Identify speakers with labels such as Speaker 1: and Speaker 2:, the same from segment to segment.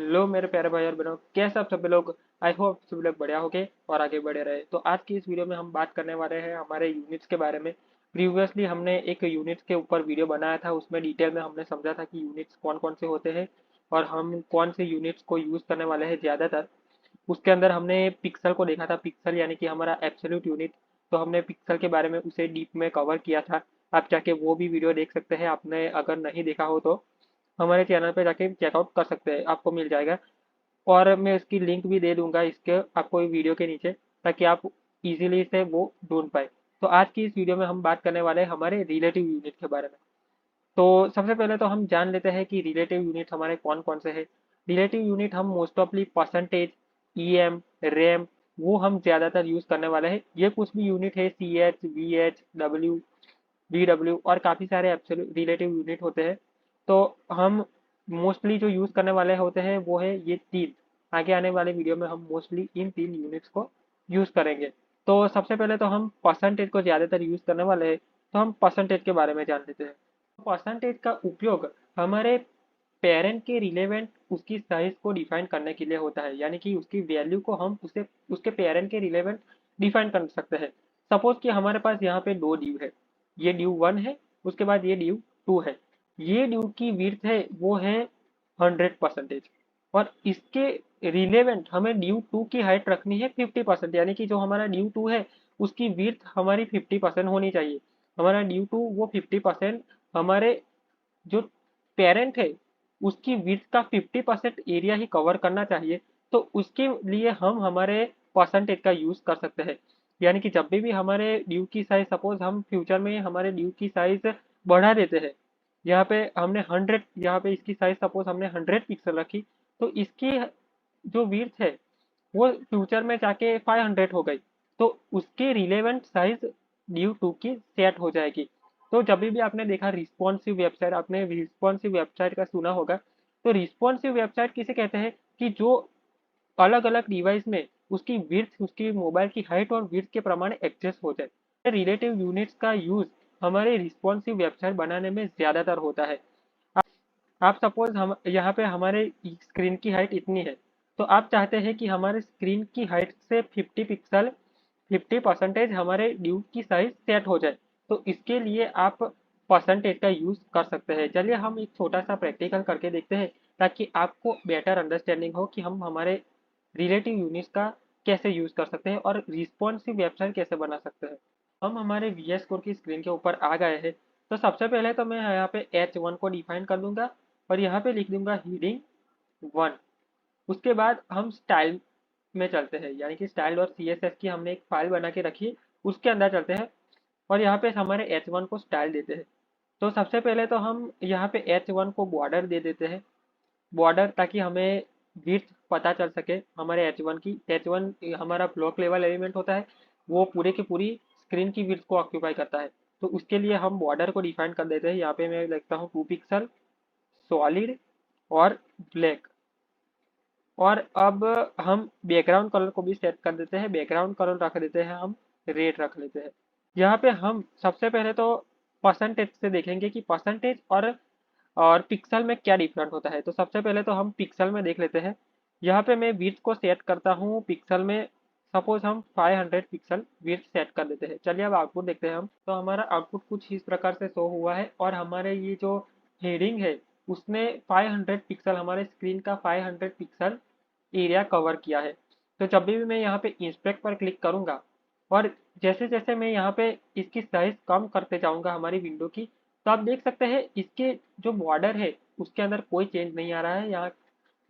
Speaker 1: Hello मेरे प्यारे भाई और बहनों, कैसे आप सभी लोग। आई होप सभी लोग बढ़िया होके और आगे बढ़े रहे। तो आज की इस वीडियो में हम बात करने वाले हैं हमारे यूनिट्स के बारे में। प्रीवियसली हमने एक यूनिट्स के ऊपर वीडियो बनाया था, उसमें डिटेल में हमने समझा था कि यूनिट्स कौन कौन से होते हैं और हम कौन से यूनिट्स को यूज़ करने वाले हैं ज़्यादातर। उसके अंदर हमने पिक्सल को देखा था, पिक्सल यानी कि हमारा एब्सोल्यूट यूनिट। तो हमने पिक्सल के बारे में उसे डीप में कवर किया था। आप जाके वो भी वीडियो देख सकते हैं, आपने अगर नहीं देखा हो तो हमारे चैनल पे जाके चेकआउट कर सकते हैं, आपको मिल जाएगा। और मैं इसकी लिंक भी दे दूंगा इसके आपको वीडियो के नीचे, ताकि आप इजीली से वो ढूंढ पाए। तो आज की इस वीडियो में हम बात करने वाले हैं हमारे रिलेटिव यूनिट के बारे में। तो सबसे पहले तो हम जान लेते हैं कि रिलेटिव यूनिट हमारे कौन कौन से हैं। रिलेटिव यूनिट हम मोस्ट ऑफली परसेंटेज, ईएम, रैम, वो हम ज़्यादातर यूज़ करने वाले हैं। ये कुछ भी यूनिट है, C H, V H, W, V W और काफ़ी सारे एब्सोल्यूट रिलेटिव यूनिट होते हैं। तो हम मोस्टली जो यूज़ करने वाले होते हैं वो है ये तीन। आगे आने वाले वीडियो में हम मोस्टली इन तीन यूनिट्स को यूज़ करेंगे। तो सबसे पहले तो हम परसेंटेज को ज़्यादातर यूज़ करने वाले हैं, तो हम परसेंटेज के बारे में जान लेते हैं। परसेंटेज का उपयोग हमारे पेरेंट के रिलेवेंट उसकी साइज को डिफाइन करने के लिए होता है, यानी कि उसकी वैल्यू को हम उसे उसके पेरेंट के रिलेवेंट डिफाइन कर सकते हैं। सपोज कि हमारे पास यहाँ पे दो ड्यू है, ये ड्यू वन है, उसके बाद ये ड्यू टू है। ये ड्यू की विड्थ है वो है 100%, और इसके रिलेवेंट हमें ड्यू टू की हाइट रखनी है 50%, यानी कि जो हमारा ड्यू टू है उसकी विड्थ हमारी 50% होनी चाहिए। हमारा ड्यू टू वो 50% हमारे जो पेरेंट है उसकी विड्थ का 50% एरिया ही कवर करना चाहिए। तो उसके लिए हम हमारे परसेंटेज का यूज कर सकते हैं। यानी कि जब भी हमारे ड्यू की साइज, सपोज हम फ्यूचर में हमारे ड्यू की साइज बढ़ा देते हैं, यहाँ पे हमने 100, यहाँ पे इसकी साइज सपोज हमने 100 पिक्सल रखी, तो इसकी जो विड्थ है वो फ्यूचर में जाके 500 हो गई। तो उसके रिलेवेंट साइज ड्यू टू की सेट हो जाएगी। तो जब भी आपने देखा रिस्पॉन्सिव वेबसाइट, आपने रिस्पॉन्सिव वेबसाइट का सुना होगा। तो रिस्पॉन्सिव वेबसाइट किसे कहते हैं कि जो अलग अलग डिवाइस में उसकी विड्थ, उसकी मोबाइल की हाइट और विड्थ के प्रमाण एडजस्ट हो जाए। रिलेटिव यूनिट्स का यूज हमारे रिस्पॉन्सिव वेबसाइट बनाने में ज्यादातर होता है। आप सपोज हम यहाँ पे हमारे स्क्रीन की हाइट इतनी है, तो आप चाहते हैं कि हमारे स्क्रीन की हाइट से 50 पिक्सल, 50% हमारे ड्यू की साइज सेट हो जाए। तो इसके लिए आप परसेंटेज का यूज कर सकते हैं। चलिए हम एक छोटा सा प्रैक्टिकल करके देखते हैं, ताकि आपको बेटर अंडरस्टैंडिंग हो कि हम हमारे रिलेटिव यूनिट्स का कैसे यूज कर सकते हैं और रिस्पॉन्सिव वेबसाइट कैसे बना सकते हैं। हम हमारे वी एस कोड की स्क्रीन के ऊपर आ गए हैं। तो सबसे पहले तो मैं यहाँ पे H1 को डिफाइन कर दूंगा और यहाँ पे लिख दूंगा हीडिंग 1। उसके बाद हम स्टाइल में चलते हैं, यानी कि स्टाइल और CSS की हमने एक फाइल बना के रखी है, उसके अंदर चलते हैं और यहाँ पे हमारे H1 को स्टाइल देते हैं। तो सबसे पहले तो हम यहाँ पे H1 को बॉर्डर दे देते हैं, बॉर्डर, ताकि हमें विड्थ पता चल सके हमारे H1 की। H1 हमारा ब्लॉक लेवल एलिमेंट होता है, वो पूरे की पूरी स्क्रीन की विड्थ को ऑक्यूपाई करता है। तो उसके लिए हम बॉर्डर को डिफाइन कर देते हैं। यहाँ पे मैं लिखता हूँ 2 पिक्सल, सॉलिड और ब्लैक। और अब हम बैकग्राउंड कलर को भी सेट कर देते हैं, बैकग्राउंड कलर रख देते हैं हम रेड रख लेते हैं। यहाँ पे हम सबसे पहले तो परसेंटेज से देखेंगे कि परसेंटेज और पिक्सल में क्या डिफरेंट होता है। तो सबसे पहले तो हम पिक्सल में देख लेते हैं। यहाँ पे मैं विड्थ को सेट करता हूँ पिक्सल में, सपोज हम 500 पिक्सल विड्थ सेट कर देते हैं। चलिए अब आउटपुट देखते हैं हम। तो हमारा आउटपुट कुछ इस प्रकार से शो हुआ है, और हमारे ये जो हेडिंग है उसने 500 पिक्सल, हमारे स्क्रीन का 500 पिक्सल एरिया कवर किया है। तो जब भी मैं यहाँ पे इंस्पेक्ट पर क्लिक करूंगा और जैसे जैसे मैं यहाँ पे इसकी साइज कम करते जाऊंगा हमारी विंडो की, तो आप देख सकते हैं इसके जो बॉर्डर है उसके अंदर कोई चेंज नहीं आ रहा है यहाँ।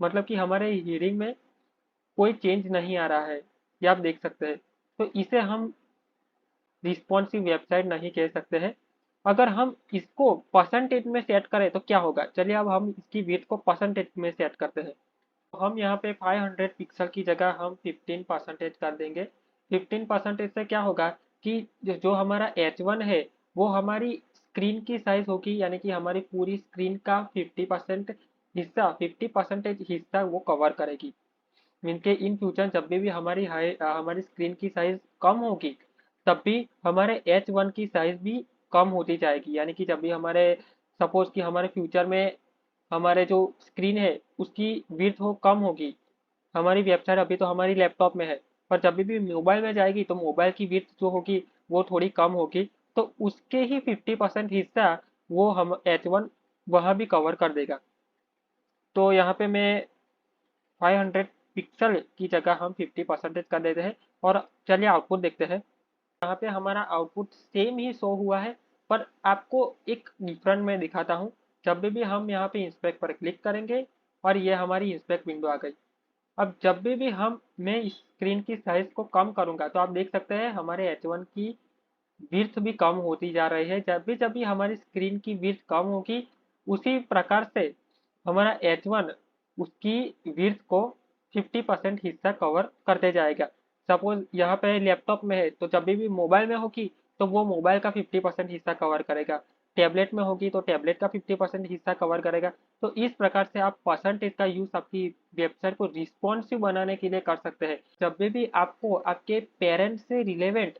Speaker 1: मतलब कि हमारे हीरिंग में कोई चेंज नहीं आ रहा है, ये आप देख सकते हैं। तो इसे हम रिस्पॉन्सिव वेबसाइट नहीं कह सकते हैं। अगर हम इसको परसेंटेज में सेट करें तो क्या होगा, चलिए अब हम इसकी विड्थ को परसेंटेज में सेट करते हैं। तो हम यहाँ पे 500 पिक्सल की जगह हम 15% कर देंगे। 15% से क्या होगा कि जो हमारा H1 है वो हमारी स्क्रीन की साइज होगी, यानी कि हमारी पूरी स्क्रीन का 50% हिस्सा वो कवर करेगी। मीन के इन फ्यूचर जब भी हमारी स्क्रीन की साइज कम होगी, तब भी हमारे H1 की साइज भी कम होती जाएगी। यानी कि जब भी हमारे, सपोज कि हमारे फ्यूचर में हमारे जो स्क्रीन है उसकी विड्थ हो कम होगी। हमारी वेबसाइट अभी तो हमारी लैपटॉप में है, पर जब भी मोबाइल में जाएगी तो मोबाइल की विड्थ जो होगी वो थोड़ी कम होगी, तो उसके ही 50% हिस्सा वो हम H1 वह भी कवर कर देगा। तो यहाँ पे मैं 500 पिक्सल की जगह हम 50% कर देते हैं। और चलिए आउटपुट देखते हैं। यहाँ पे हमारा आउटपुट सेम ही शो हुआ है, पर आपको एक डिफरेंट मैं दिखाता हूँ। जब भी हम यहाँ पे इंस्पेक्ट पर क्लिक करेंगे और ये हमारी इंस्पेक्ट विंडो आ गई। अब जब भी हम मैं इस स्क्रीन की साइज को कम करूंगा तो आप देख सकते हैं हमारे H1 की विड्थ भी कम होती जा रही है। जब भी हमारी स्क्रीन की विड्थ कम होगी, उसी प्रकार से हमारा H1 उसकी विड्थ को 50% हिस्सा कवर करते जाएगा। सपोज यहाँ पे लैपटॉप में है तो जब भी मोबाइल में होगी तो वो मोबाइल का 50% हिस्सा कवर करेगा, टैबलेट में होगी तो टैबलेट का 50% हिस्सा कवर करेगा। तो इस प्रकार से आप परसेंटेज का यूज आपकी वेबसाइट को रिस्पॉन्सिव बनाने के लिए कर सकते हैं। जब भी आपको आपके पेरेंट्स से रिलेवेंट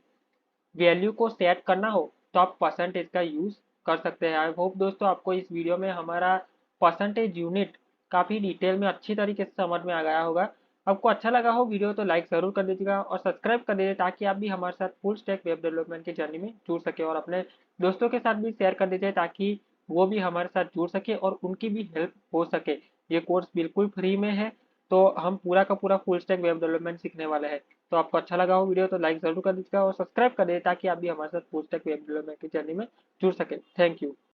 Speaker 1: वैल्यू को सेट करना हो तो आप परसेंटेज का यूज कर सकते हैं। आई होप दोस्तों आपको इस वीडियो में हमारा परसेंटेज यूनिट काफ़ी डिटेल में अच्छी तरीके से समझ में आ गया होगा। आपको अच्छा लगा हो वीडियो तो लाइक ज़रूर कर दीजिएगा और सब्सक्राइब कर दीजिए, ताकि आप भी हमारे साथ फुल स्टैक वेब डेवलपमेंट की जर्नी में जुड़ सके, और अपने दोस्तों के साथ भी शेयर कर दीजिए ताकि वो भी हमारे साथ जुड़ सके और उनकी भी हेल्प हो सके। ये कोर्स बिल्कुल फ्री में है, तो हम पूरा का पूरा फुल स्टैक वेब डेवलपमेंट सीखने वाले हैं। तो आपको अच्छा लगा हो वीडियो तो लाइक जरूर कर दीजिएगा और सब्सक्राइब कर दीजिए ताकि आप भी हमारे साथ फुल स्टैक वेब डेवलपमेंट की जर्नी में जुड़ सके। Thank you.